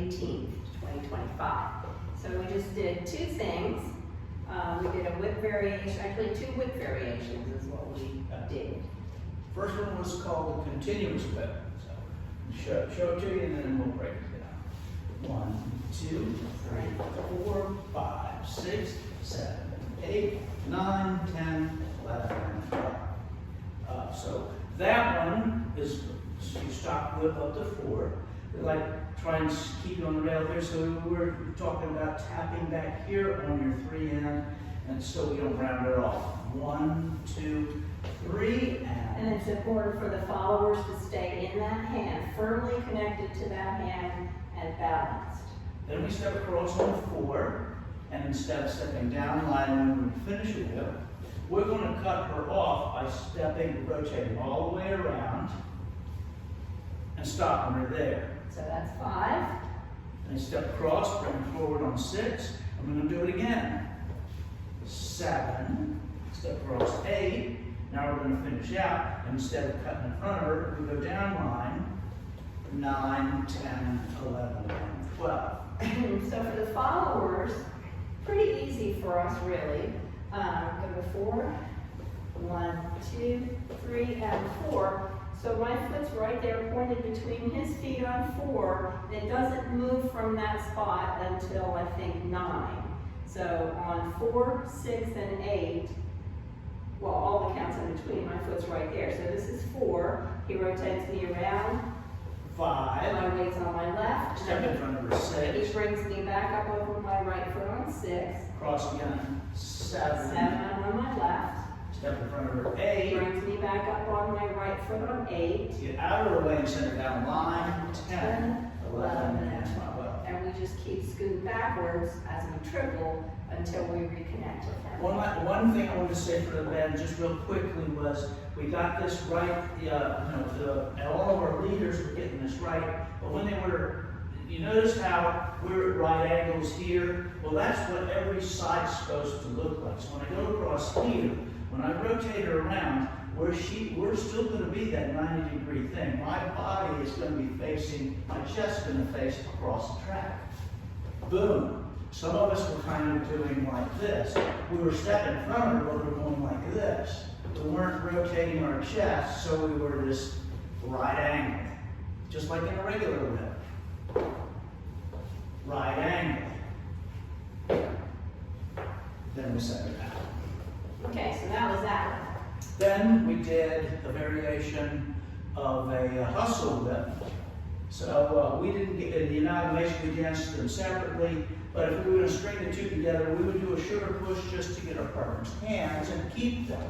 18th, 2025. So we just did two things. We did a whip variation, actually two whip variations is what we did. First one was called the continuous whip. So show it to you and then we'll break it down. 1, 2, 3, 4, 5, 6, 7, 8, 9, 10, 11, and 12. So that one is you stop whip up to 4. We like try and keep it on the rail here. So we're talking about tapping back here on your 3 end, and so we don't round it off. 1, 2, 3, and it's important for the followers to stay in that hand, firmly connected to that hand and balanced. Then we step across on 4, and instead of stepping down line when we finish a whip, we're going to cut her off by rotating all the way around and stopping her there. So that's 5. And step across, bring her forward on 6, and we're going to do it again. 7, step across 8. Now we're going to finish out, and instead of cutting in front of her, we go down line. 9, 10, 11, and 12. So for the followers, pretty easy for us really. Go before, 1, 2, 3, and 4. So my foot's right there pointed between his feet on 4. It doesn't move from that spot until I think 9. So on 4, 6, and 8, well, all the counts in between, my foot's right there. So this is 4. He rotates me around. 5. My weight's on my left. Step in front of her. 6. He brings me back up over my right foot on 6. Cross again. 7. 7, I'm on my left. Step in front of her. 8. Brings me back up on my right foot on 8. Get out of her way and center down line. 10, 11, and 12. And we just keep scooting backwards as we triple until we reconnect with him. One thing I wanted to say for the band just real quickly was we got this right, all of our leaders were getting this right, but when they were, you notice how we're at right angles here? Well, that's what every side's supposed to look like. So when I go across here, when I rotate her around, we're still going to be that 90-degree thing. My body is going to be facing, my chest is going to face across the track. Boom. Some of us were kind of doing like this. We were stepping in front of her, but we were going like this. We weren't rotating our chest, so we were this right angle. Just like in a regular whip. Right angle. Then we set it out. Okay, so that was that. Then we did a variation of a hustle whip. So we didn't get in the amalgamation, we danced them separately, but if we were going to string the two together, we would do a sugar push just to get our partner's hands and keep them.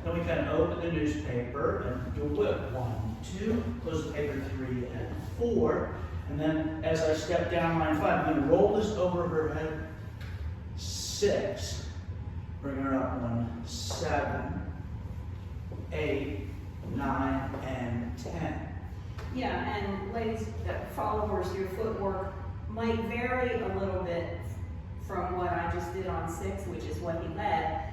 Then we kind of open the newspaper and do a whip. 1, 2, close the paper 3 and 4. And then as I step down line 5, I'm going to roll this over her head. 6. Bring her up on 7, 8, 9, and 10. Yeah, and ladies, followers, your footwork might vary a little bit from what I just did on 6, which is what he led.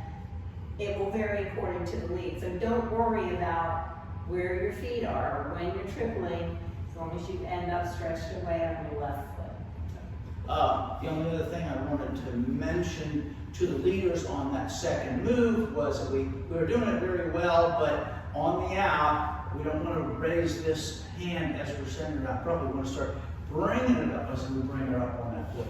It will vary according to the lead. So don't worry about where your feet are or when you're tripling, as long as you end up stretched away on your left foot. The only other thing I wanted to mention to the leaders on that second move was that we were doing it very well, but on the out, we don't want to raise this hand as we're sending her out. Probably want to start bringing it up as we bring her up on that foot.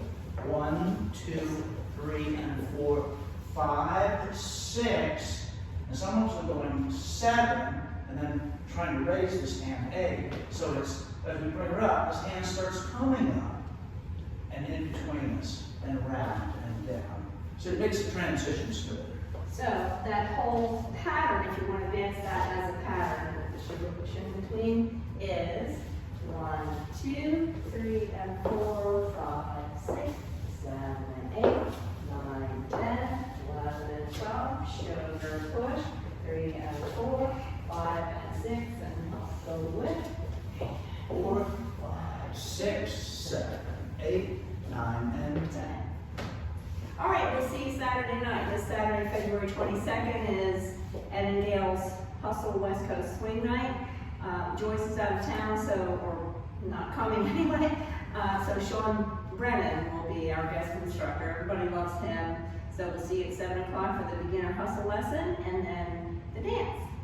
1, 2, 3, and 4, 5, 6. And some of us are going 7, and then trying to raise this hand 8. So it's as we bring her up, this hand starts coming up and in between us and around and down. So it makes the transition smoother. So that whole pattern, if you want to dance that as a pattern with the sugar push in between, is 1, 2, 3, and 4, 5, 6, 7, 8, 9, 10, 11, and 12. Sugar push, 3 and 4, 5 and 6, and hustle whip. 4, 5, 6, 7, 8, 9, and 10. All right, we'll see you Saturday night. This Saturday, February 22nd, is Ed and Gail's Hustle West Coast Swing Night. Joyce is out of town, or not coming anyway. So Sean Brennan will be our guest instructor. Everybody loves him. So we'll see you at 7 o'clock for the beginner hustle lesson and then the dance.